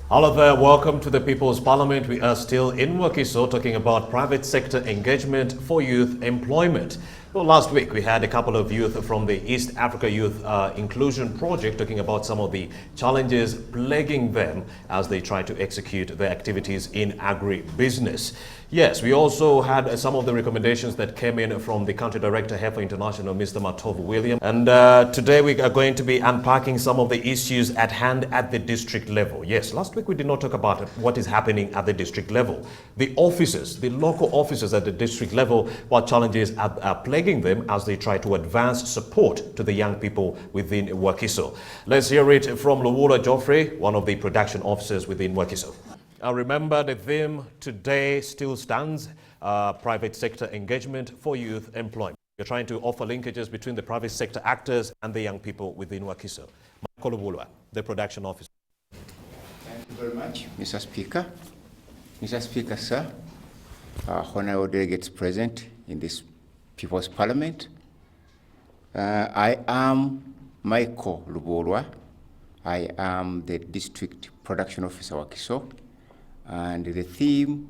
Hello there, welcome to the People's Parliament. We are still in Wakiso talking about private sector engagement for youth employment. Well, last week we had a couple of youth from the East Africa Youth Inclusion Project talking about some of the challenges plaguing them as they try to execute their activities in agribusiness. Yes, we also had some of the recommendations that came in from the Country Director here for International, Mr. Matovu William. And today we are going to be unpacking some of the issues at hand at the district level. Yes, last week we did not talk about what is happening at the district level. The officers, the local officers at the district level, what challenges are plaguing them as they try to advance support to the young people within Wakiso. Let's hear it from Luwula Geoffrey, one of the production officers within Wakiso. Remember, the theme today still stands, private sector engagement for youth employment. We're trying to offer linkages between the private sector actors and the young people within Wakiso. Michael Luwula, the production officer. Thank you very much, Mr. Speaker. Mr. Speaker, sir, honorable delegates present in this People's Parliament. I am Michael Luwula. I am the District Production Officer Wakiso. And the theme,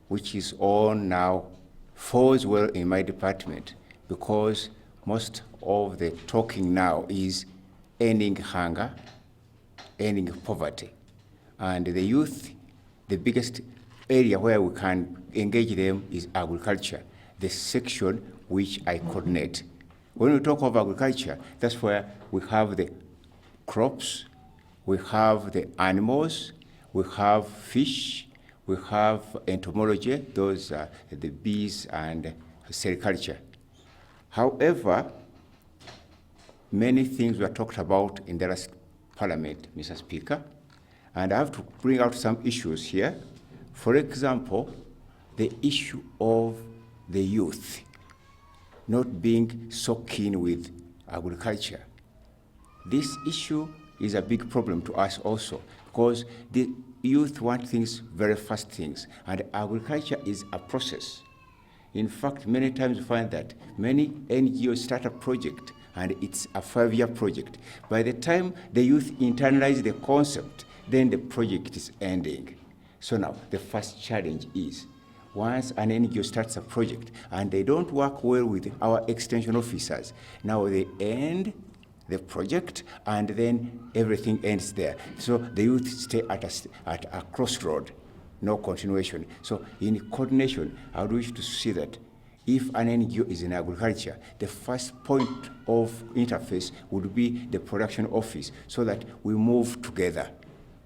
which is on now, falls well in my department because most of the talking now is ending hunger, ending poverty. And the youth, the biggest area where we can engage them is agriculture, the section which I coordinate. When we talk of agriculture, that's where we have the crops, we have the animals, we have fish, we have entomology, those are the bees and sericulture. However, many things were talked about in the last Parliament, Mr. Speaker, and I have to bring out some issues here. For example, the issue of the youth not being so keen with agriculture. This issue is a big problem to us also because the youth want things, very fast things, and agriculture is a process. In fact, many times you find that many NGOs start a project and it's a 5-year project. By the time the youth internalize the concept, then the project is ending. So now the first challenge is once an NGO starts a project and they don't work well with our extension officers, now they end the project, and then everything ends there. So the youth stay at a crossroad, no continuation. So in coordination, I would wish to see that if an NGO is in agriculture, the first point of interface would be the production office so that we move together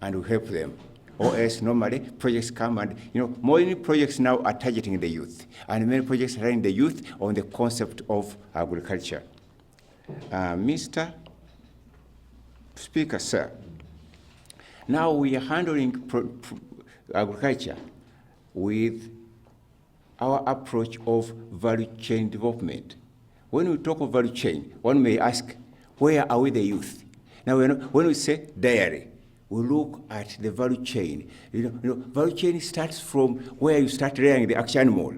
and we help them. Or else normally projects come and, many projects now are targeting the youth, and many projects are targeting the youth on the concept of agriculture. Mr. Speaker, sir, now we are handling agriculture with our approach of value chain development. When we talk of value chain, one may ask, where are we the youth? Now, when we say dairy, we look at the value chain. Value chain starts from where you start rearing the actual animal,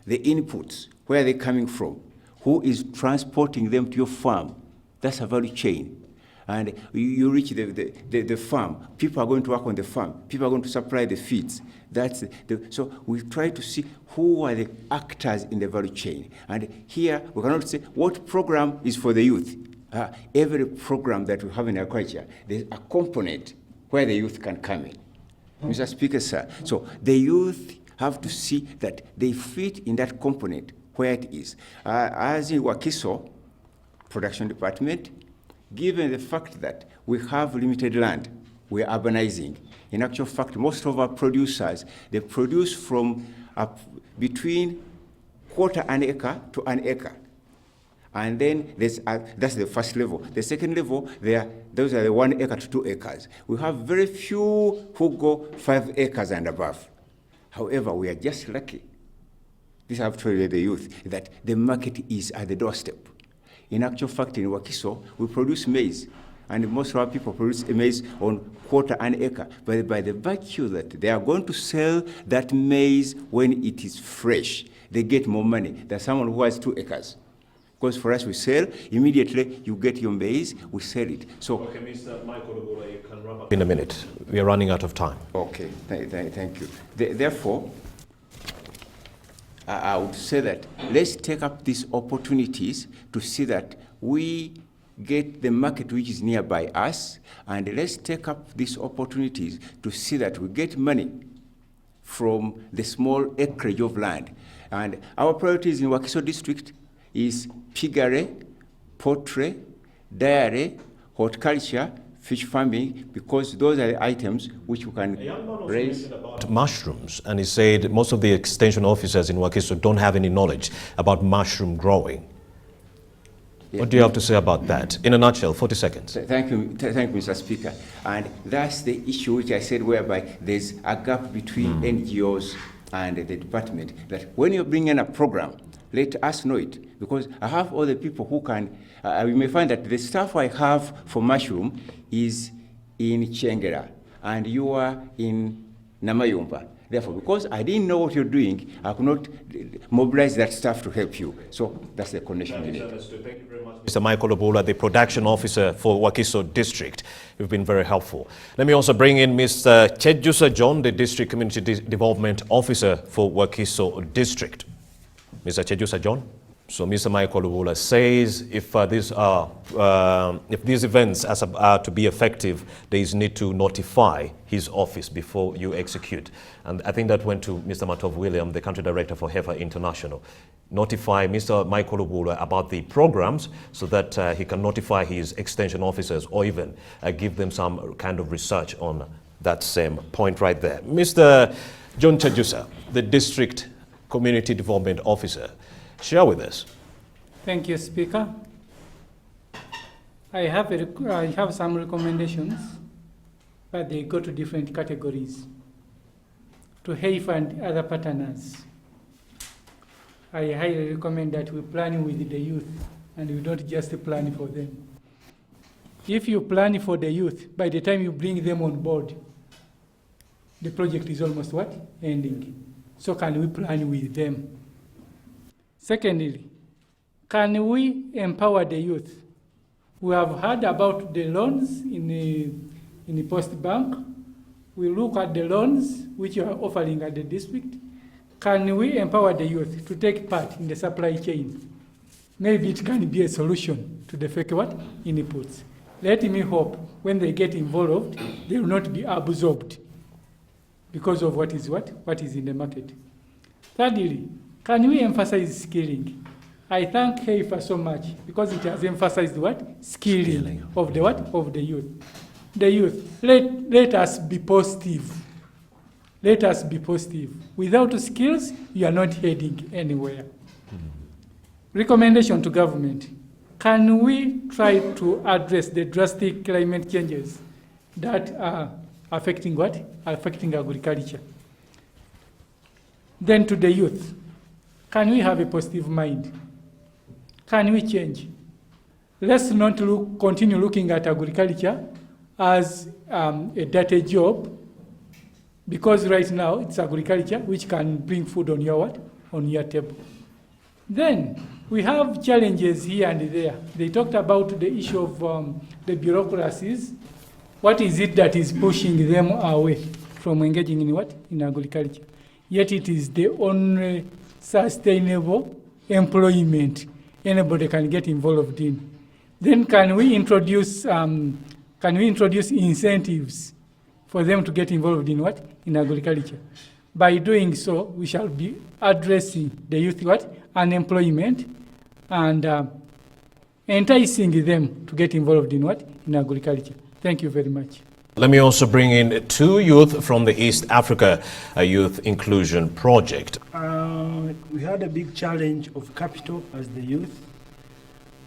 the inputs, where are they coming from, who is transporting them to your farm. That's a value chain. And you reach the farm. People are going to work on the farm. People are going to supply the feeds. So we try to see who are the actors in the value chain. And here we cannot say what program is for the youth. Every program that we have in agriculture, there's a component where the youth can come in. Mr. Speaker, sir, so the youth have to see that they fit in that component where it is. As in Wakiso, production department, given the fact that we have limited land, we are urbanizing. In actual fact, most of our producers, they produce from between quarter an acre to an acre. And then that's the first level. The second level, those are the 1 acre to 2 acres. We have very few who go 5 acres and above. However, we are just lucky. This I have told the youth, that the market is at the doorstep. In actual fact, in Wakiso, we produce maize, and most of our people produce maize on quarter an acre. But by the virtue that they are going to sell that maize when it is fresh, they get more money than someone who has 2 acres. Because for us, we sell, immediately you get your maize, we sell it. So, okay, Mr. Michael Obula, you can wrap up in a minute. We are running out of time. okay, thank you. Therefore, I would say that let's take up these opportunities to see that we get the market which is nearby us, and let's take up these opportunities to see that we get money from the small acreage of land. And our priorities in Wakiso district is piggery, poultry, dairy, horticulture, fish farming, because those are the items which we can raise. About mushrooms, and he said most of the extension officers in Wakiso don't have any knowledge about mushroom growing. Yeah. What do you have to say about that? In a nutshell, 40 seconds. Thank you, Mr. Speaker. And that's the issue which I said, whereby there's a gap between NGOs and the department, that when you bring in a program, let us know it, because I have other people who can, you may find that the staff I have for mushroom is in Chengera, and you are in Namayumba. Therefore, because I didn't know what you're doing, I could not mobilize that staff to help you. So that's the connection in it. Thank you very much, Mr. Michael Obula, the production officer for Wakiso District. You've been very helpful. Let me also bring in Mr. Chejusa John, the District Community Development Officer for Wakiso District. Mr. Chejusa John. So Mr. Michael Obula says if these events are to be effective, there is need to notify his office before you execute. And I think that went to Mr. Matov William, the country director for HEFA International. Notify Mr. Michael Obula about the programs so that he can notify his extension officers, or even give them some kind of research on that same point right there. Mr. John Chejusa, the District Community Development Officer, share with us. Thank you, Speaker. I have some recommendations, but they go to different categories. To HEFA and other partners, I highly recommend that we plan with the youth and we don't just plan for them. If you plan for the youth, by the time you bring them on board, the project is almost what? Ending. So can we plan with them? Secondly, can we empower the youth? We have heard about the loans in the Post Bank. We look at the loans which you are offering at the district. Can we empower the youth to take part in the supply chain? Maybe it can be a solution to the fake what? Inputs. Let me hope when they get involved, they will not be absorbed because of what is in the market. Thirdly, can we emphasize skilling? I thank HEFA so much because it has emphasized what? Skilling of the what? Of the youth. The youth. Let us be positive. Let us be positive. Without skills, you are not heading anywhere. Recommendation to government. Can we try to address the drastic climate changes that are affecting what? Affecting agriculture. Then to the youth. Can we have a positive mind? Can we change? Let's not continue looking at agriculture as a dirty job, because right now it's agriculture which can bring food on your what? On your table. Then we have challenges here and there. They talked about the issue of the bureaucracies. What is it that is pushing them away from engaging in what? In agriculture. Yet it is the only sustainable employment anybody can get involved in. Then can we introduce incentives for them to get involved in what? In agriculture. By doing so, we shall be addressing the youth what? Unemployment and enticing them to get involved in what? In agriculture. Thank you very much. Let me also bring in two youth from the East Africa Youth Inclusion Project. We had a big challenge of capital as the youth,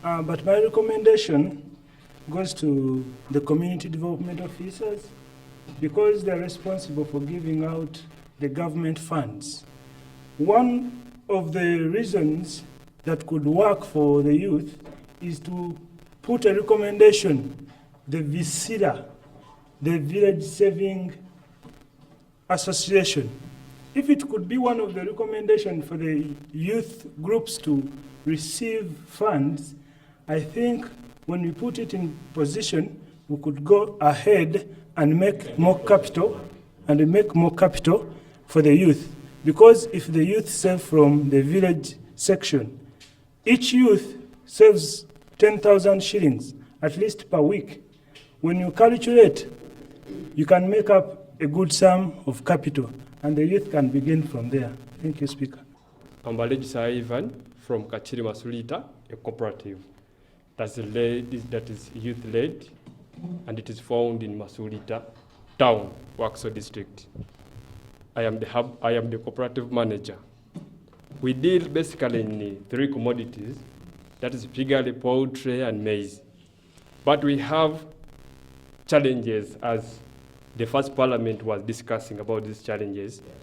but my recommendation goes to the community development officers because they're responsible for giving out the government funds. One of the reasons that could work for the youth is to put a recommendation, the VSIDA, the Village Saving Association, if it could be one of the recommendations for the youth groups to receive funds, I think when we put it in position, we could go ahead and make more capital for the youth. Because if the youth save from the village section, each youth saves 10,000 shillings, at least per week. When you calculate, you can make up a good sum of capital, and the youth can begin from there. Thank you, Speaker. I'm Alejisa Ivan from Kachiri Masulita, a cooperative that is youth-led, and it is found in Masulita town, Wakso district. I am the cooperative manager. We deal basically in 3 commodities, that is piggery, poultry, and maize. But we have challenges, as the first parliament was discussing about these challenges. Yes.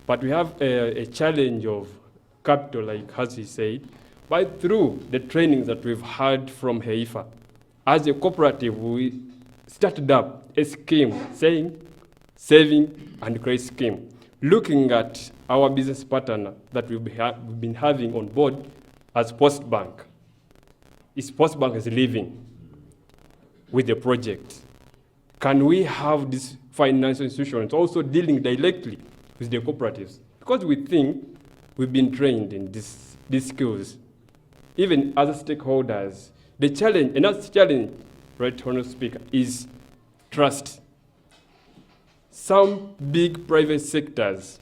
But we have a challenge of capital, like as he said, but through the trainings that we've had from HEIFA. As a cooperative, we started up a scheme saying saving and credit scheme, looking at our business partner that we've been having on board as Postbank. Postbank is leaving with the project. Can we have these financial institutions also dealing directly with the cooperatives? Because we think we've been trained in these skills. Even other stakeholders, the challenge, another challenge, right, Honourable Speaker, is trust. Some big private sectors,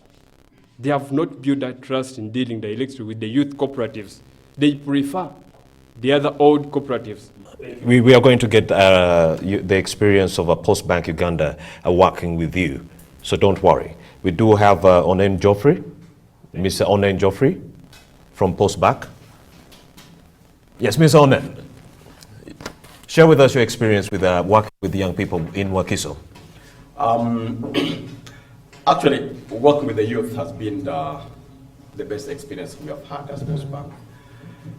they have not built that trust in dealing directly with the youth cooperatives. They prefer the other old cooperatives. We are going to get the experience of a Postbank Uganda working with you, so don't worry. We do have Onen Joffrey, Mr. Onen Joffrey from Postbank. Yes, Mr. Onen, share with us your experience with working with young people in Wakiso. Actually, working with the youth has been the best experience we have had as Postbank.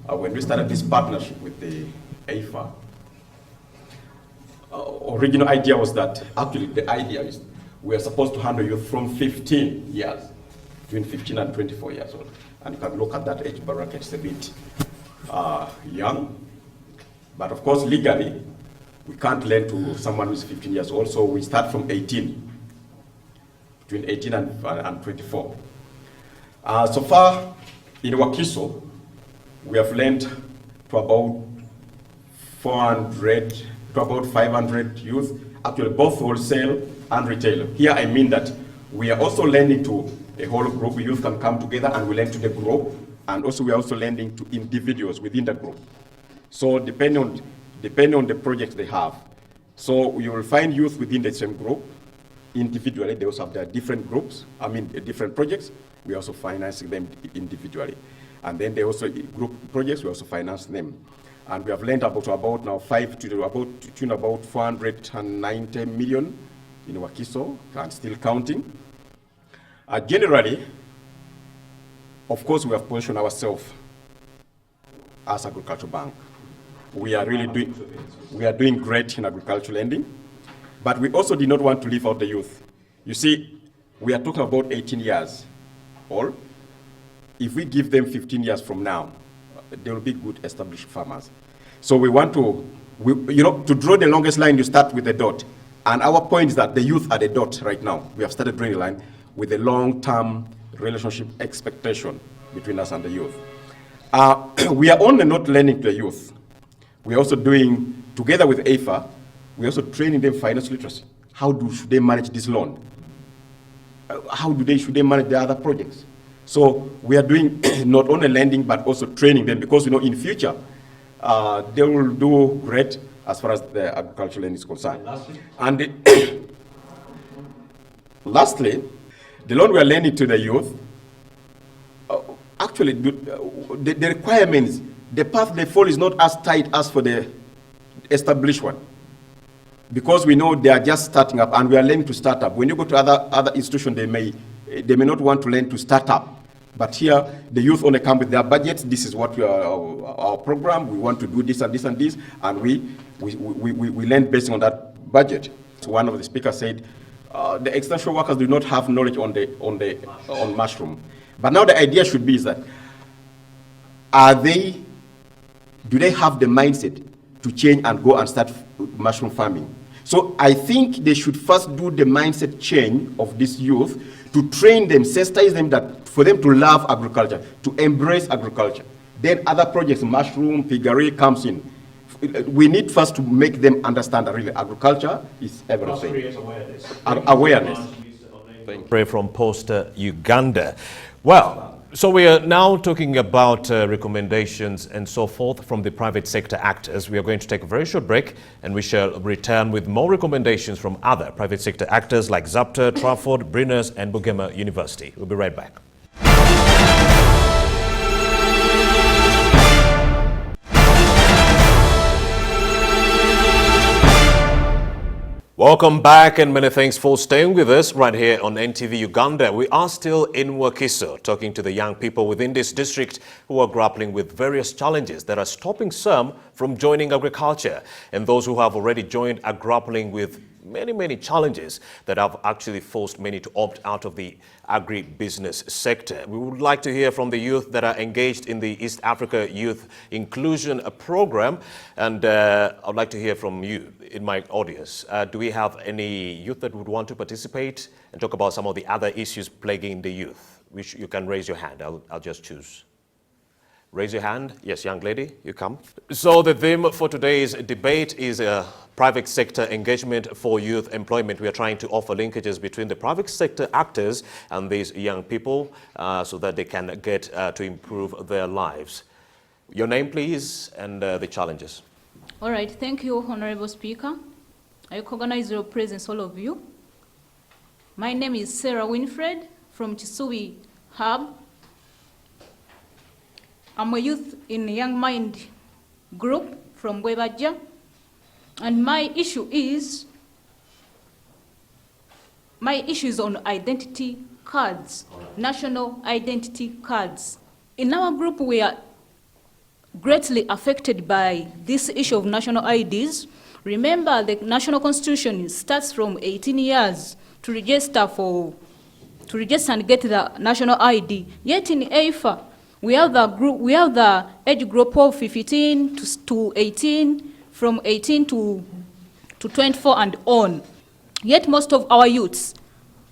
When we started this partnership with the HEIFA, original idea was that, actually the idea is we are supposed to handle youth from 15 years, between 15 and 24 years old. And you can look at that age bracket, it's a bit young. But of course, legally, we can't lend to someone who's 15 years old, so we start from 18, between 18 and 24. So far, in Wakiso, we have lent to about 400 to about 500 youth, actually both wholesale and retail. Here I mean that we are also lending to a whole group. Youth can come together and we lend to the group, and also we are also lending to individuals within the group. So depending on the project they have. So you will find youth within the same group. Individually, they also have their different groups, different projects. We are also financing them individually. And then they also, group projects, we also finance them. And we have lent about now about 490 million in Wakiso, and still counting. Generally, of course, we have positioned ourselves as agricultural bank. We are doing great in agricultural lending, but we also did not want to leave out the youth. You see, we are talking about 18 years old. If we give them 15 years from now, they will be good established farmers. So we want to, to draw the longest line, you start with the dot. And our point is that the youth are the dot right now. We have started drawing a line with a long-term relationship expectation between us and the youth. We are only not lending to the youth. We are also doing, together with HEIFA, we are also training them financial literacy. Should they manage this loan? Should they manage the other projects? So we are doing not only lending, but also training them, because in future, they will do great as far as the agricultural land is concerned. Lastly, the loan we are lending to the youth, actually, the requirements, the path they follow is not as tight as for the established one. Because we know they are just starting up, and we are lending to start up. When you go to other institutions, they may not want to lend to start up. But here, the youth only come with their budgets. This is what our program. We want to do this and this and this, and we lend based on that budget. So one of the speakers said, the extension workers do not have knowledge on mushroom. But now the idea should be is that, do they have the mindset to change and go and start mushroom farming? So I think they should first do the mindset change of this youth, to train them, sensitize them, that for them to love agriculture, to embrace agriculture. Then other projects, mushroom, piggery comes in. We need first to make them understand that really agriculture is everything. Awareness. Pray from Poster Uganda. Well, so we are now talking about recommendations and so forth from the private sector actors. We are going to take a very short break, and we shall return with more recommendations from other private sector actors like ZAPTA, Trafford, Briners and Bugema University. We'll be right back. Welcome back, and many thanks for staying with us right here on NTV Uganda. We are still in Wakiso, talking to the young people within this district who are grappling with various challenges that are stopping some from joining agriculture, and those who have already joined are grappling with many challenges that have actually forced many to opt out of the agribusiness sector. We would like to hear from the youth that are engaged in the East Africa Youth Inclusion Program, and I'd like to hear from you in my audience. Do we have any youth that would want to participate and talk about some of the other issues plaguing the youth? Which you can raise your hand. I'll just choose. Raise your hand. Yes, young lady, you come. So the theme for today's debate is private sector engagement for youth employment. We are trying to offer linkages between the private sector actors and these young people so that they can get to improve their lives. Your name, please, and the challenges. All right, thank you, Honorable Speaker. I recognize your presence, all of you. My name is Sarah Winfred from Chisui Hub. I'm a youth in Young Mind group from Webaja, and my issue is on identity cards, national identity cards. In our group, we are greatly affected by this issue of national IDs. Remember, the national constitution starts from 18 years to register and get the national ID. Yet in AIFA, we have the age group of 15 to 18, from 18 to 24 and on. Yet most of our youths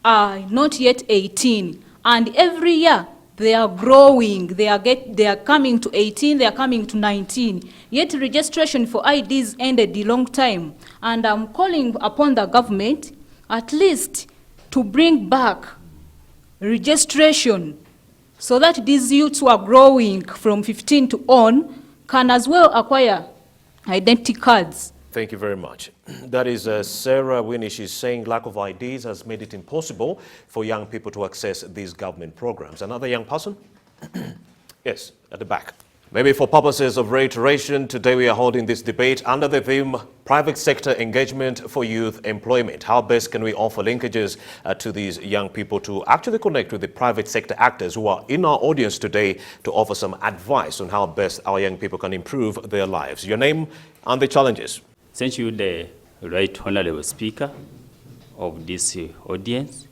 are not yet 18, and every year they are growing. They are coming to 18, they are coming to 19. Yet registration for IDs ended a long time, and I'm calling upon the government at least to bring back registration, so that these youths who are growing from 15 to on can as well acquire identity cards. Thank you very much. That is Sarah Winnie. She's saying lack of IDs has made it impossible for young people to access these government programs. Another young person? Yes, at the back. Maybe for purposes of reiteration, today we are holding this debate under the theme Private Sector Engagement for Youth Employment. How best can we offer linkages to these young people to actually connect with the private sector actors who are in our audience today to offer some advice on how best our young people can improve their lives? Your name and the challenges. Thank you, the Right Honorable Speaker of this audience.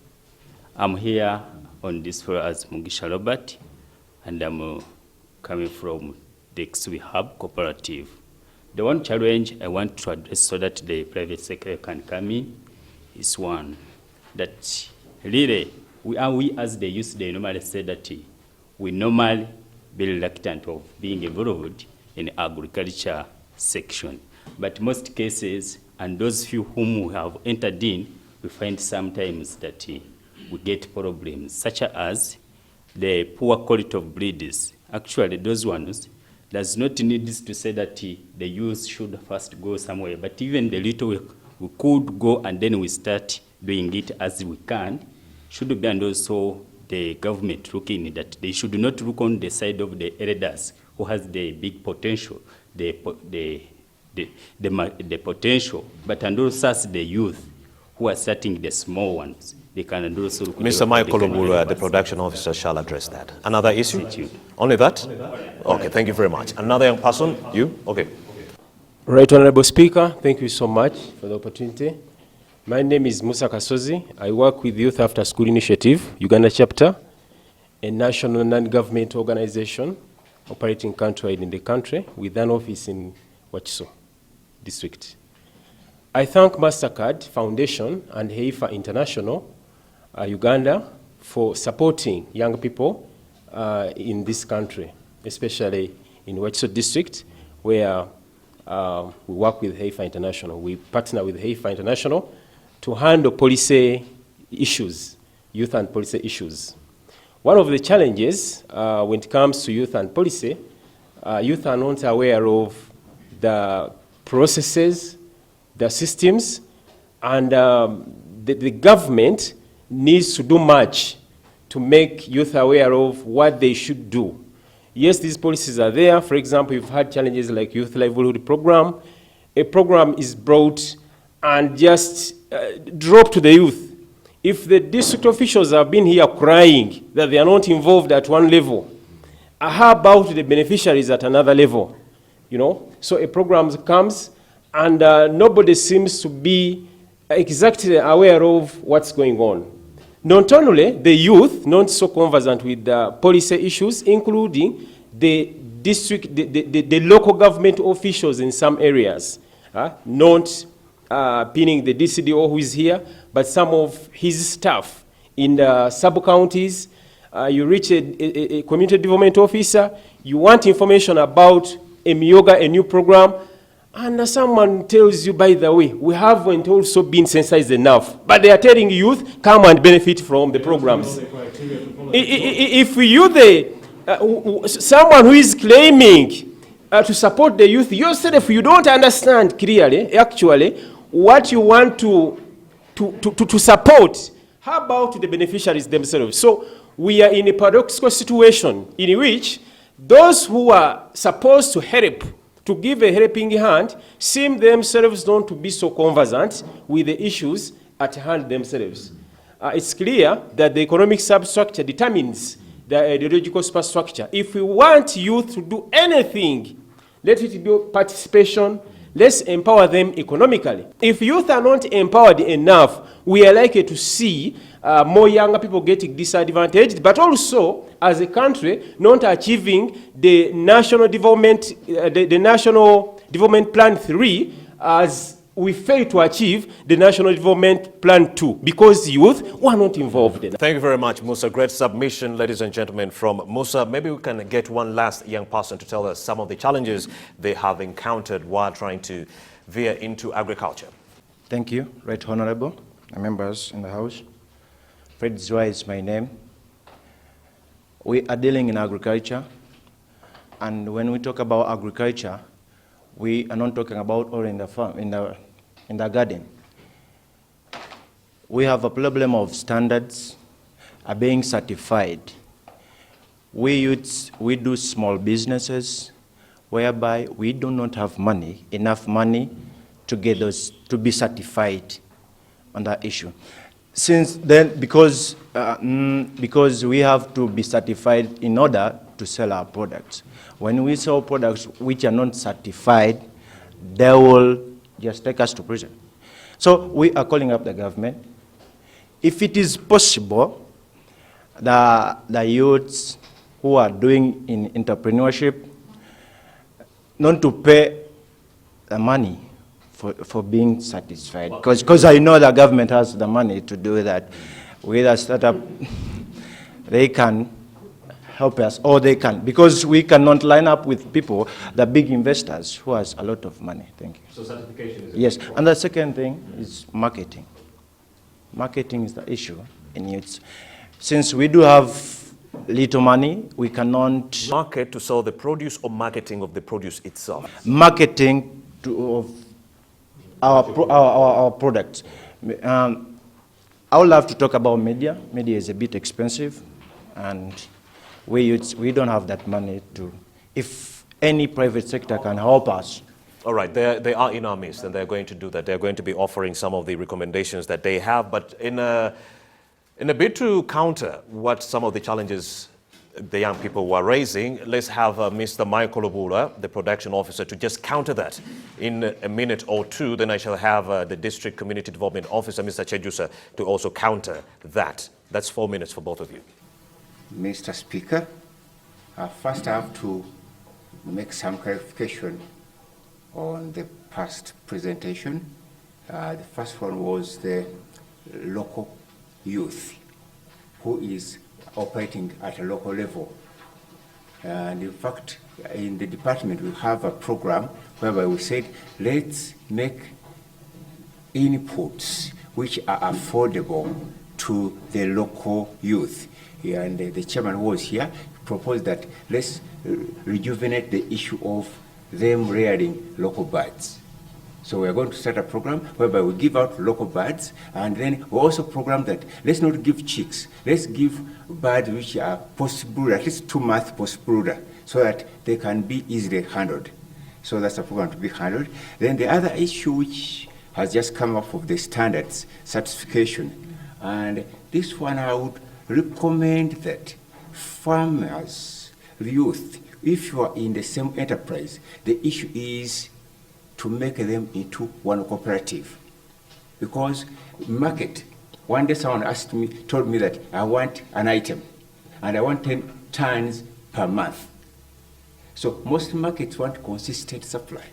I'm here on this floor as Mugisha Robert, and I'm coming from the Kisui Hub Cooperative. The one challenge I want to address so that the private sector can come in is one, that really we as the youth, they normally say that we normally be reluctant of being involved in agriculture section. But most cases, and those few whom we have entered in, we find sometimes that we get problems, such as the poor quality of breeds. Actually, those ones does not need this to say that the youth should first go somewhere, but even the little we could go and then we start doing it as we can, should be, and also the government looking that they should not look on the side of the elders who has the big potential, the potential, but and also the youth who are starting the small ones. They can also look. Mr. Michael Obula, the production officer, shall address that. Another issue? Only that? Okay, thank you very much. Another young person? You? Okay. Right Honorable Speaker, thank you so much for the opportunity. My name is Musa Kasozi. I work with Youth After School Initiative, Uganda chapter, a national non-government organization operating countrywide in the country with an office in Wakiso district. I thank MasterCard Foundation and Heifa International, Uganda, for supporting young people in this country, especially in Wakiso district, where we work with Heifa International. We partner with Heifa International to handle policy issues, youth and policy issues. One of the challenges when it comes to youth and policy, youth are not aware of the processes, the systems, and the government needs to do much to make youth aware of what they should do. Yes, these policies are there. For example, you've had challenges like Youth Livelihood Program. A program is brought and just dropped to the youth. If the district officials have been here crying that they are not involved at one level, how about the beneficiaries at another level? You know, so a program comes and nobody seems to be exactly aware of what's going on. Not only the youth, not so conversant with the policy issues, including the district, the local government officials in some areas, not pinning the DCDO who is here, but some of his staff in the sub-counties. You reach a community development officer, you want information about a Myoga, a new program, and someone tells you, by the way, we haven't also been sensitized enough. But they are telling youth, come and benefit from the programs. If you, someone who is claiming to support the youth, yourself, you don't understand clearly, actually, what you want to support. How about the beneficiaries themselves? So we are in a paradoxical situation in which those who are supposed to help, to give a helping hand, seem themselves not to be so conversant with the issues at hand themselves. It's clear that the economic substructure determines the ideological superstructure. If we want youth to do anything, let it be participation, let's empower them economically. If youth are not empowered enough, we are likely to see more younger people getting disadvantaged, but also, as a country, not achieving the national development, the National Development Plan 3, as we fail to achieve the National Development Plan 2, because youth were not involved in it. Thank you very much, Musa. Great submission, ladies and gentlemen, from Musa. Maybe we can get one last young person to tell us some of the challenges they have encountered while trying to veer into agriculture. Thank you, Right Honorable, members in the House. Fred Zwa is my name. We are dealing in agriculture, and when we talk about agriculture, we are not talking about all in the farm, in the garden. We have a problem of standards are being certified. We youths, we do small businesses whereby we do not have money, enough money to get those, to be certified on that issue. Since then, because we have to be certified in order to sell our products. When we sell products which are not certified, they will just take us to prison. So we are calling up the government. If it is possible, the youths who are doing in entrepreneurship, not to pay the money for being satisfied, because I know the government has the money to do that. With a startup, they can help us, or they can, because we cannot line up with people, the big investors who has a lot of money. Thank you. So certification is yes, and the second thing is marketing. Marketing is the issue in youths. Since we do have little money, we cannot market to sell the produce, or marketing of the produce itself. Marketing of our products. I would love to talk about media. Media is a bit expensive, and we don't have that money to. If any private sector can help us. All right, they are in our midst, and they're going to do that. They're going to be offering some of the recommendations that they have, but in a bid to counter what some of the challenges the young people were raising. Let's have Mr. Michael Obula, the production officer, to just counter that in a minute or two. Then I shall have the district community development officer, Mr. Chejusa, to also counter that. That's 4 minutes for both of you. Mr. Speaker, first I have to make some clarification on the past presentation. The first one was the local youth who is operating at a local level. And in fact, in the department, we have a program whereby we said, let's make inputs which are affordable to the local youth. And the chairman who was here proposed that let's rejuvenate the issue of them rearing local birds. So we are going to start a program whereby we give out local birds, and then we also program that let's not give chicks, let's give birds which are post-brooder, at least 2 months post-brooder, so that they can be easily handled. So that's a program to be handled. Then the other issue which has just come up of the standards certification, and this one I would recommend that farmers, youth, if you are in the same enterprise, the issue is to make them into one cooperative. Because market, one day someone told me that I want an item and I want 10 tons per month. So most markets want consistent supply.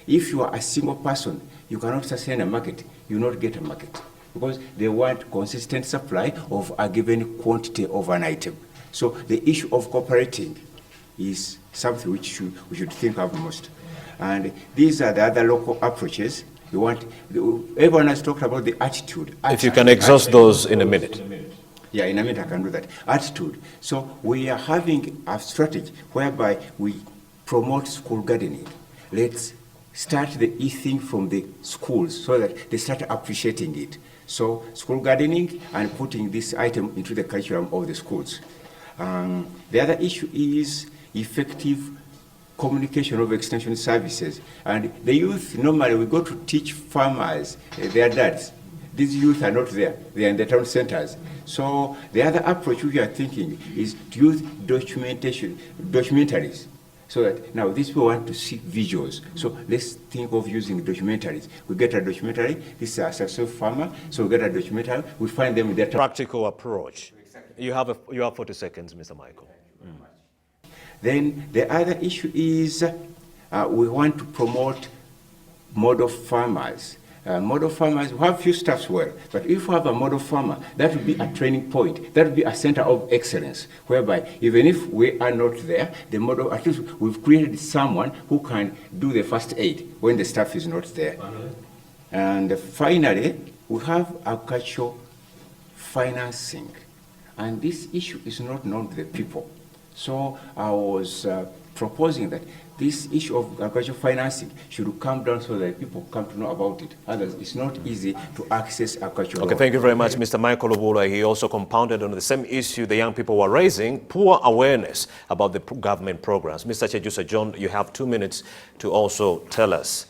If you are a single person, you cannot sustain a market, you will not get a market, because they want consistent supply of a given quantity of an item. So the issue of cooperating is something which we should think of most. And these are the other local approaches. Everyone has talked about the attitude. If you can exhaust those in a minute. Yeah, in a minute I can do that. Attitude. So we are having a strategy whereby we promote school gardening. Let's start the eating from the schools so that they start appreciating it. So school gardening and putting this item into the curriculum of the schools. The other issue is effective communication of extension services. And the youth, normally we go to teach farmers, their dads. These youth are not there, they are in the town centers. So the other approach we are thinking is to use documentaries. So that now these people want to see visuals. So let's think of using documentaries. We get a documentary, this is a successful farmer, so we get a documentary, we find them in their practical approach. You have 40 seconds, Mr. Michael. Then the other issue is we want to promote model farmers. Model farmers, we have few staffs well, but if we have a model farmer, that would be a training point. That would be a center of excellence, whereby even if we are not there, the model, at least we've created someone who can do the first aid when the staff is not there. And finally, we have agricultural financing. And this issue is not known to the people. So I was proposing that this issue of agricultural financing should come down so that people come to know about it. Others, it's not easy to access agricultural. Okay, thank you very much, Mr. Michael Obula. He also compounded on the same issue the young people were raising, poor awareness about the government programs. Mr. Chejusa John, you have 2 minutes to also tell us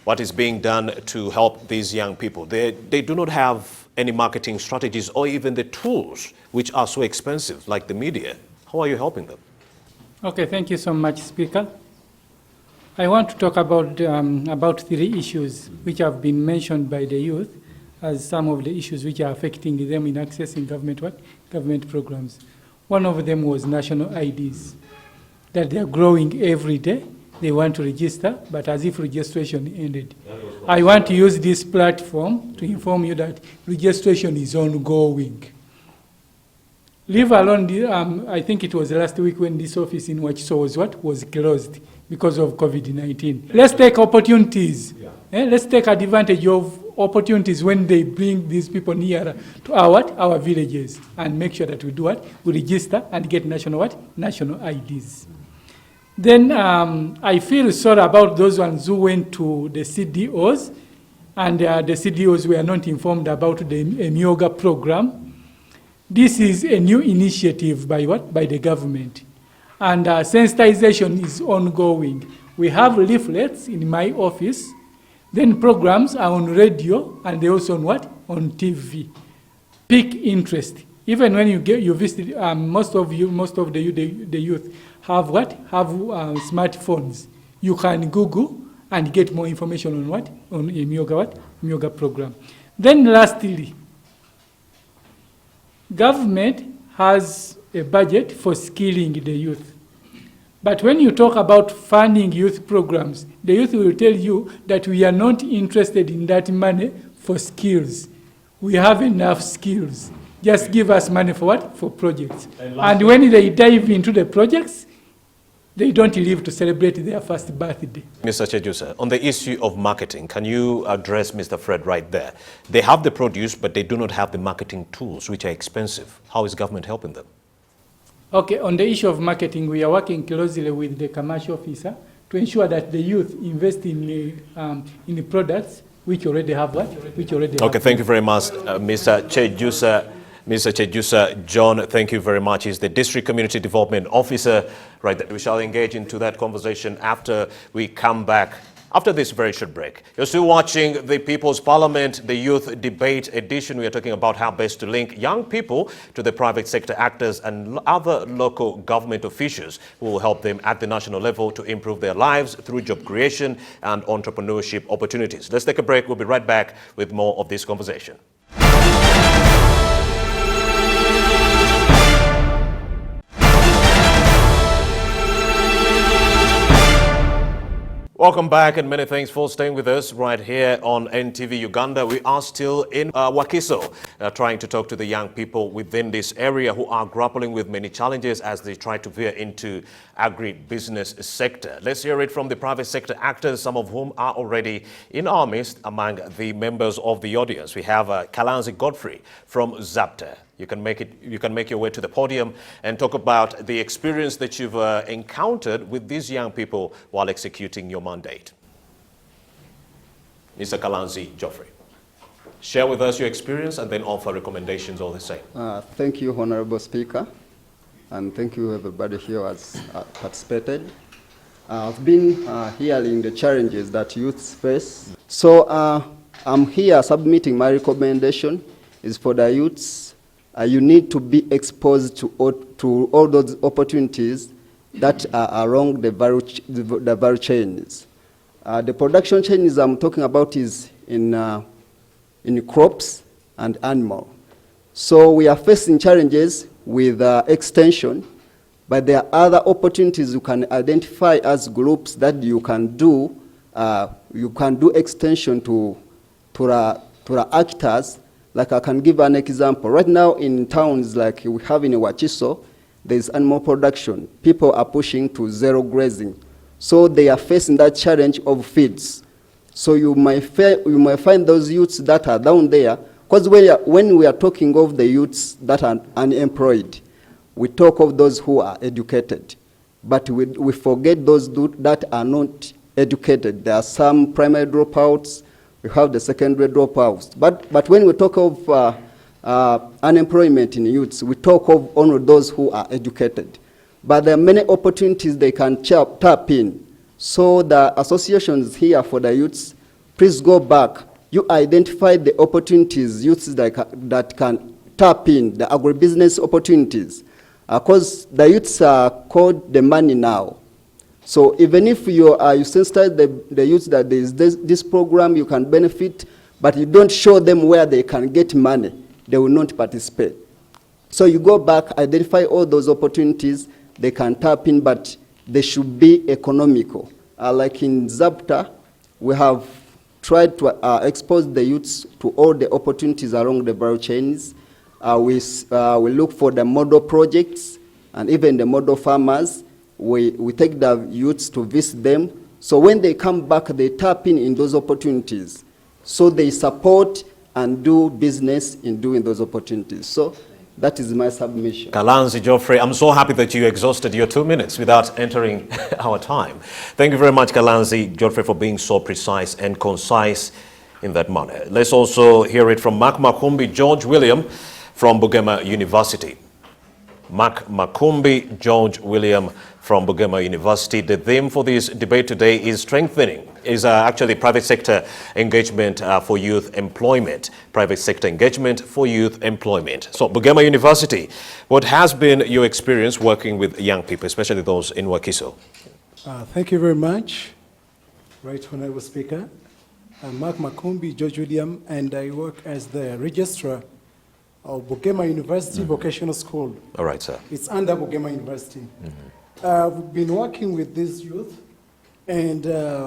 what is being done to help these young people. They do not have any marketing strategies or even the tools which are so expensive, like the media. How are you helping them? Okay, thank you so much, Speaker. I want to talk about 3 issues which have been mentioned by the youth as some of the issues which are affecting them in accessing government programs. One of them was national IDs, that they are growing every day. They want to register, but as if registration ended. I want to use this platform to inform you that registration is ongoing. Leave alone, I think it was last week when this office in Wachiso was closed because of COVID-19. Let's take opportunities. Let's take advantage of opportunities when they bring these people nearer to our villages, and make sure that we do what? We register and get national IDs. Then I feel sorry about those ones who went to the CDOs, and the CDOs were not informed about the Emyoga program. This is a new initiative by the government, and sensitization is ongoing. We have leaflets in my office, then programs are on radio, and they also on TV. Pick interest. Even when you visit, most of the youth have what? Have smartphones. You can Google and get more information on what? On a Myoga program. Then lastly, government has a budget for skilling the youth. But when you talk about funding youth programs, the youth will tell you that we are not interested in that money for skills. We have enough skills. Just give us money for what? For projects. And when they dive into the projects, they don't live to celebrate their first birthday. Mr. Chejusa, on the issue of marketing, can you address Mr. Fred right there? They have the produce, but they do not have the marketing tools, which are expensive. How is government helping them? Okay, on the issue of marketing, we are working closely with the commercial officer to ensure that the youth invest in the products which already have what? Okay, thank you very much, Mr. Chejusa. Mr. Chejusa John, thank you very much. He's the District Community Development Officer. Right, we shall engage into that conversation after we come back, after this very short break. You're still watching the People's Parliament, the Youth Debate Edition. We are talking about how best to link young people to the private sector actors and other local government officials who will help them at the national level to improve their lives through job creation and entrepreneurship opportunities. Let's take a break. We'll be right back with more of this conversation. Welcome back and many thanks for staying with us right here on NTV Uganda. We are still in Wakiso, trying to talk to the young people within this area who are grappling with many challenges as they try to veer into agribusiness sector. Let's hear it from the private sector actors, some of whom are already in our midst among the members of the audience. We have Kalanzi Godfrey from ZAPTA. You can make your way to the podium and talk about the experience that you've encountered with these young people while executing your mandate. Mr. Kalanzi Godfrey, share with us your experience and then offer recommendations all the same. Thank you, Honorable Speaker, and thank you everybody here who has participated. I've been hearing the challenges that youths face. So I'm here submitting my recommendation is for the youths. You need to be exposed to all those opportunities that are along the value chains. The production chains I'm talking about is in crops and animal. So we are facing challenges with extension, but there are other opportunities you can identify as groups that you can do. You can do extension to the actors. Like I can give an example. Right now in towns like we have in Wakiso, there's animal production. People are pushing to zero grazing. So they are facing that challenge of feeds. So you might find those youths that are down there, because when we are talking of the youths that are unemployed, we talk of those who are educated. But we forget those that are not educated. There are some primary dropouts, we have the secondary dropouts. But when we talk of unemployment in youths, we talk of only those who are educated. But there are many opportunities they can tap in. So the associations here for the youths, please go back. You identify the opportunities youths that can tap in, the agribusiness opportunities. Because the youths are called the money now. So even if you sensitize the youth that there is this program, you can benefit, but you don't show them where they can get money, they will not participate. So you go back, identify all those opportunities they can tap in, but they should be economical. Like in ZAPTA, we have tried to expose the youths to all the opportunities along the value chains. We look for the model projects and even the model farmers. We take the youths to visit them. So when they come back, they tap in those opportunities. So they support and do business in doing those opportunities. So that is my submission. Kalanzi Godfrey, I'm so happy that you exhausted your 2 minutes without entering our time. Thank you very much, Kalanzi Godfrey, for being so precise and concise in that manner. Let's also hear it from Mark Makumbi George William from Bugema University. Mark Makumbi George William from Bugema University. The theme for this debate today is actually private sector engagement for youth employment. Private sector engagement for youth employment. So Bugema University, what has been your experience working with young people, especially those in Wakiso? Thank you very much, Right Honorable Speaker. I'm Mark Makumbi George William, and I work as the registrar of Bugema University Vocational School. All right, sir. It's under Bugema University. We've been working with these youth, and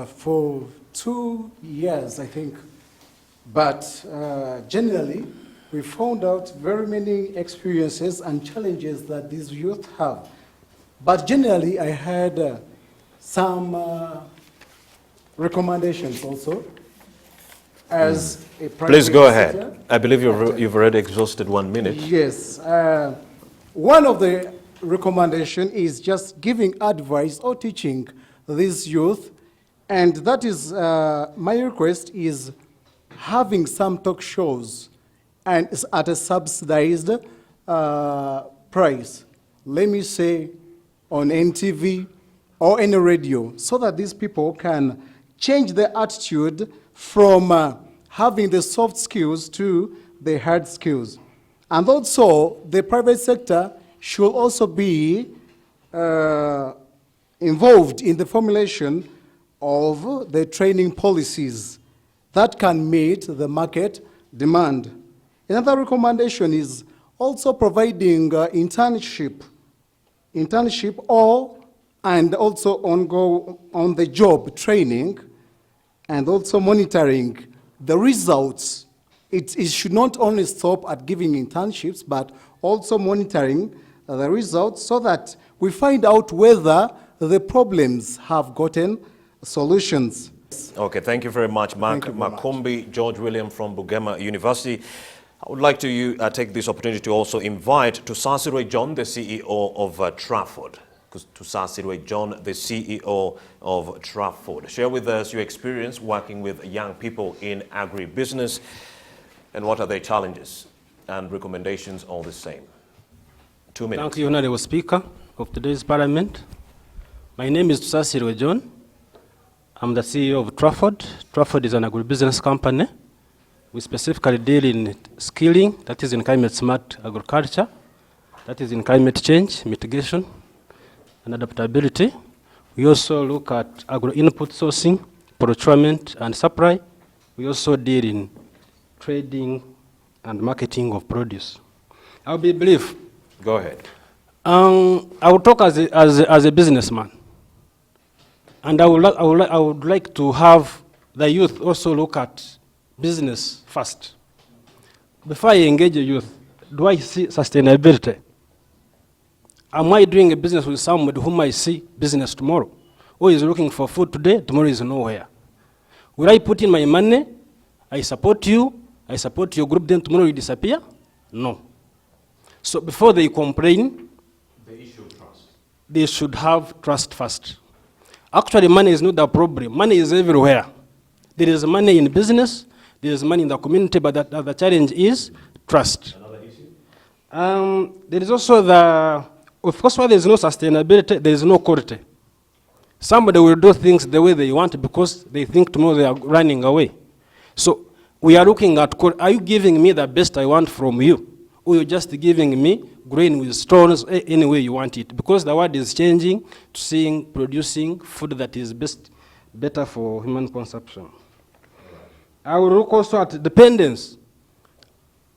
for 2 years, I think. But generally, we found out very many experiences and challenges that these youth have. But generally, I had some recommendations also. As a Please go ahead. sector. I believe you've already exhausted 1 minute. Yes. One of the recommendation is just giving advice or teaching these youth, and that is my request is having some talk shows and it's at a subsidized price. Let me say on NTV or any radio, so that these people can change their attitude from having the soft skills to the hard skills. And also, the private sector should also be involved in the formulation of the training policies that can meet the market demand. Another recommendation is also providing internship and also on-the-job training, and also monitoring the results. It should not only stop at giving internships, but also monitoring the results so that we find out whether the problems have gotten solutions. Okay, thank you very much, Mark Makumbi George William from Bugema University. I would like to take this opportunity to also invite Tusasirwe John, the CEO of Trafford. Tusasirwe John, the CEO of Trafford. Share with us your experience working with young people in agribusiness, and what are their challenges and recommendations all the same. 2 minutes. Thank you, Honorable Speaker of today's Parliament. My name is Tusasirwe John. I'm the CEO of Trafford. Trafford is an agribusiness company. We specifically deal in skilling, that is in climate smart agriculture, that is in climate change, mitigation, and adaptability. We also look at agro-input sourcing, procurement, and supply. We also deal in trading and marketing of produce. I'll be brief. Go ahead. I will talk as a businessman. And I would like to have the youth also look at business first. Before I engage a youth, do I see sustainability? Am I doing a business with somebody whom I see business tomorrow? Who is looking for food today, tomorrow is nowhere? Will I put in my money, I support you, I support your group, then tomorrow you disappear? No. So before they complain, they should have trust first. Actually, money is not the problem. Money is everywhere. There is money in business, there is money in the community, but the challenge is trust. Another issue? There is also of course, where there is no sustainability, there is no quality. Somebody will do things the way they want because they think tomorrow they are running away. So we are looking at, are you giving me the best I want from you? Or you're just giving me grain with stones any way you want it? Because the world is changing to producing food that is better for human consumption. I will look also at dependence.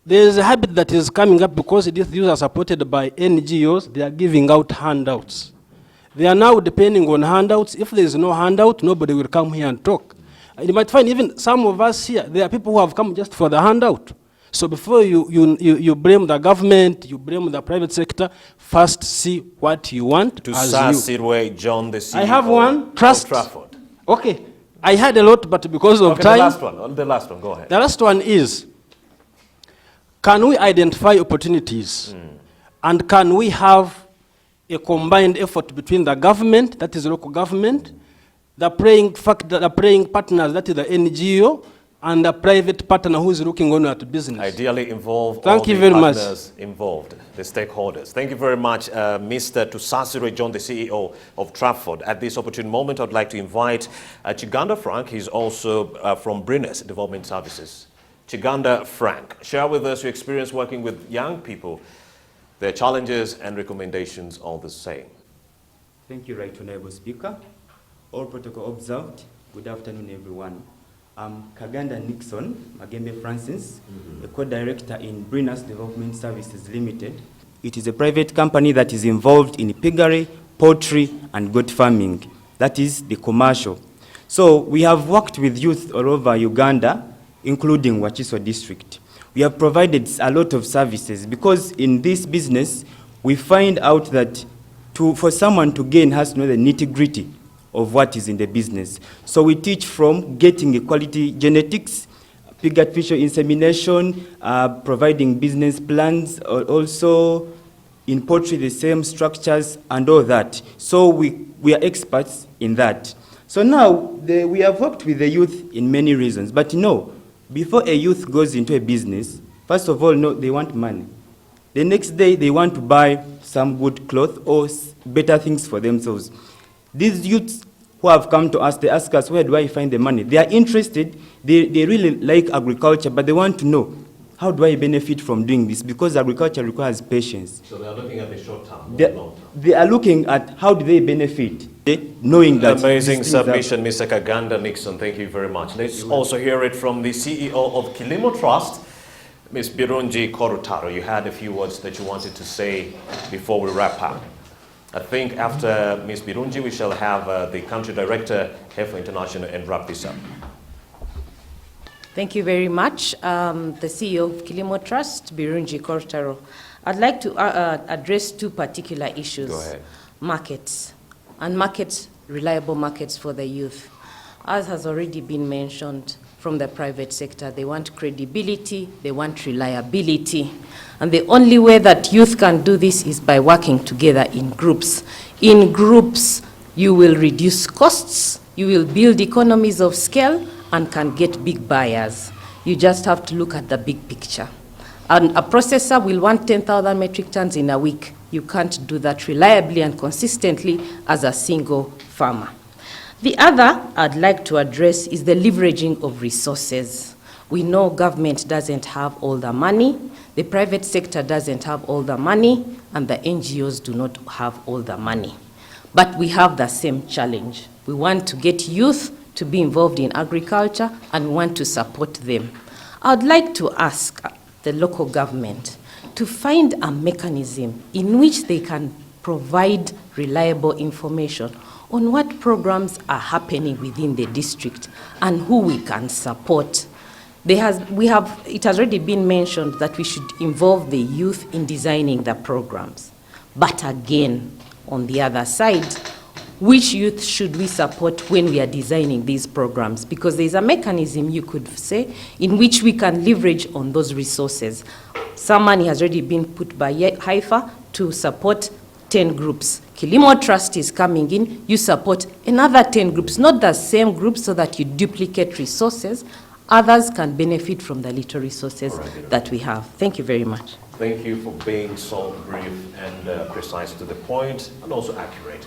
There is a habit that is coming up because these youth are supported by NGOs. They are giving out handouts. They are now depending on handouts. If there is no handout, nobody will come here and talk. You might find even some of us here, there are people who have come just for the handout. So before you blame the government, you blame the private sector, first see what you want as you. Tusasirwe John, the CEO I have one, trust. of Trafford. Okay, I had a lot, but because of Okay, time. the last one, go ahead. The last one is, can we identify opportunities? And can we have a combined effort between the government, that is local government, the praying partners, that is the NGO, and the private partner who is looking on at business? Ideally involve Thank all you the very much. partners involved. the stakeholders. Thank you very much, Mr. Tusasire John, the CEO of Trafford. At this opportune moment, I'd like to invite Chiganda Frank. He's also from Brines Development Services. Chiganda Frank, share with us your experience working with young people, their challenges and recommendations on the same. Thank you, Right Honorable Speaker. All protocol observed. Good afternoon, everyone. I'm Kaganda Nixon Magembe Francis, a co-director in Brines Development Services Limited. It is a private company that is involved in piggery, poultry, and goat farming. That is the commercial. So we have worked with youth all over Uganda, including Wachiso district. We have provided a lot of services because in this business, we find out that for someone to gain has to know the nitty-gritty of what is in the business. So we teach from getting a quality genetics, pig artificial insemination, providing business plans, also in poultry the same structures and all that. So we are experts in that. So now we have worked with the youth in many reasons, but no, before a youth goes into a business, first of all, no, they want money. The next day they want to buy some good clothes or better things for themselves. These youths who have come to us, they ask us, where do I find the money? They are interested, they really like agriculture, but they want to know, how do I benefit from doing this? Because agriculture requires patience. So they are looking at the short term, not the long term. They are looking at how do they benefit, knowing that. Amazing submission, Mr. Kaganda Nixon. Thank you very much. Let's also hear it from the CEO of Kilimo Trust, Ms. Birungi Korutaro. You had a few words that you wanted to say before we wrap up. I think after Ms. Birungi, we shall have the country director, Heifer International, and wrap this up. Thank you very much. The CEO of Kilimo Trust, Birungi Korutaro. I'd like to address two particular issues. Go ahead. Markets, and markets, reliable markets for the youth. As has already been mentioned from the private sector, they want credibility, they want reliability. And the only way that youth can do this is by working together in groups. In groups, you will reduce costs, you will build economies of scale, and can get big buyers. You just have to look at the big picture. And a processor will want 10,000 metric tons in a week. You can't do that reliably and consistently as a single farmer. The other I'd like to address is the leveraging of resources. We know government doesn't have all the money, the private sector doesn't have all the money, and the NGOs do not have all the money. But we have the same challenge. We want to get youth to be involved in agriculture and we want to support them. I'd like to ask the local government to find a mechanism in which they can provide reliable information on what programs are happening within the district and who we can support. It has already been mentioned that we should involve the youth in designing the programs. But again, on the other side, which youth should we support when we are designing these programs? Because there's a mechanism, you could say, in which we can leverage on those resources. Some money has already been put by Heifer to support 10 groups. Kilimo Trust is coming in, you support another 10 groups, not the same groups so that you duplicate resources. Others can benefit from the little resources that we have. Thank you very much. Thank you for being so brief and precise to the point and also accurate.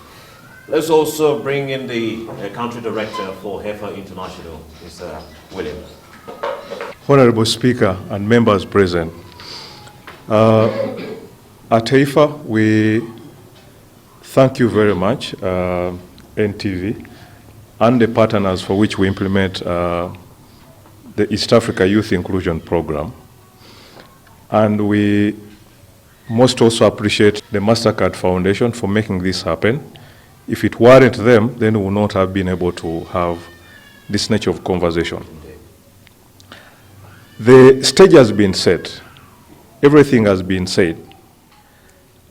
Let's also bring in the country director for Heifer International, Mr. William. Honorable Speaker and members present, at Heifer, we thank you very much, NTV, and the partners for which we implement the East Africa Youth Inclusion Program. And we most also appreciate the MasterCard Foundation for making this happen. If it weren't them, then we would not have been able to have this nature of conversation. The stage has been set. Everything has been said.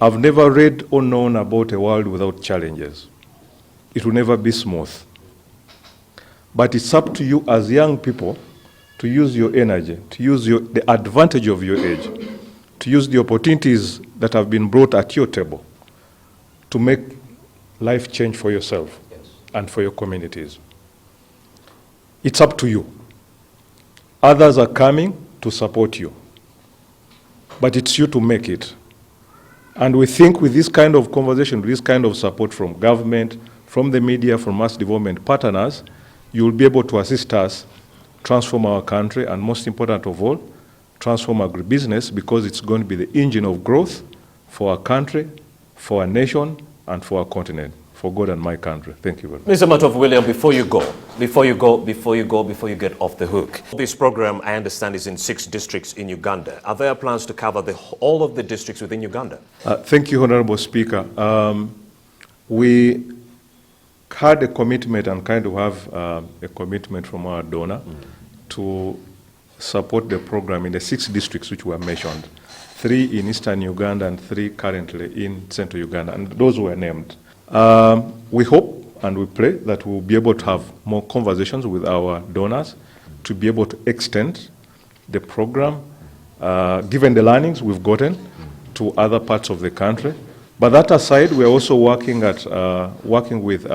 I've never read or known about a world without challenges. It will never be smooth. But it's up to you as young people to use your energy, to use the advantage of your age, to use the opportunities that have been brought at your table to make life change for yourself and for your communities. It's up to you. Others are coming to support you, but it's you to make it. And we think with this kind of conversation, with this kind of support from government, from the media, from us development partners, you will be able to assist us transform our country, and most important of all, transform agribusiness, because it's going to be the engine of growth for our country, for our nation, and for our continent, for God and my country. Thank you very much. Mr. Matovu William, before you get off the hook, this program, I understand, is in 6 districts in Uganda. Are there plans to cover all of the districts within Uganda? Thank you, Honorable Speaker. We had a commitment and kind of have a commitment from our donor to support the program in the 6 districts which were mentioned, 3 in eastern Uganda and 3 currently in central Uganda, and those were named. We hope and we pray that we'll be able to have more conversations with our donors to be able to extend the program, given the learnings we've gotten, to other parts of the country. But that aside, we're also working with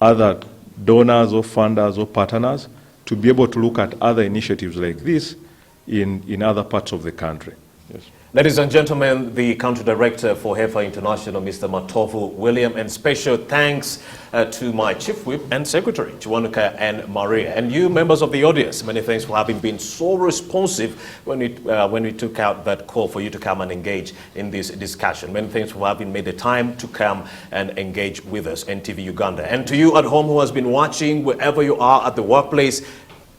other donors or funders or partners to be able to look at other initiatives like this in other parts of the country. Yes. Ladies and gentlemen, the Country Director for Heifer International, Mr. Matovu William, and special thanks to my Chief Whip and Secretary, Chiwanuka and Maria, and you members of the audience. Many thanks for having been so responsive when we took out that call for you to come and engage in this discussion. Many thanks for having made the time to come and engage with us, NTV Uganda. And to you at home who has been watching, wherever you are, at the workplace,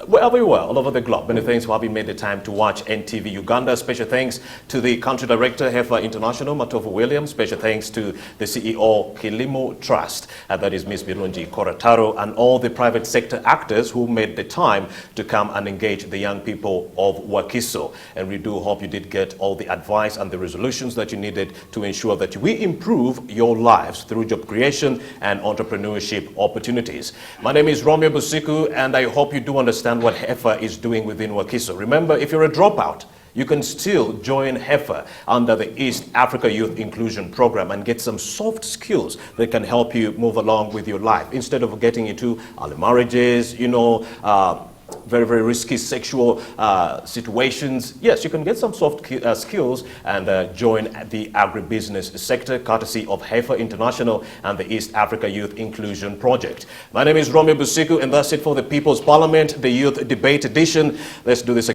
wherever you are, all over the globe, many thanks for having made the time to watch NTV Uganda. Special thanks to the Country Director, Heifer International, Matovu Williams. Special thanks to the CEO, Kilimo Trust, that is Ms. Birungi Korataro, and all the private sector actors who made the time to come and engage the young people of Wakiso. And we do hope you did get all the advice and the resolutions that you needed to ensure that we improve your lives through job creation and entrepreneurship opportunities. My name is Romeo Busiku, and I hope you do understand what Heifer is doing within Wakiso. Remember, if you're a dropout, you can still join Heifer under the East Africa Youth Inclusion Program and get some soft skills that can help you move along with your life. Instead of getting into early marriages, very, very risky sexual situations. Yes, you can get some soft skills and join the agribusiness sector, courtesy of Heifer International and the East Africa Youth Inclusion Project. My name is Romeo Busiku, and that's it for the People's Parliament, the Youth Debate Edition. Let's do this again.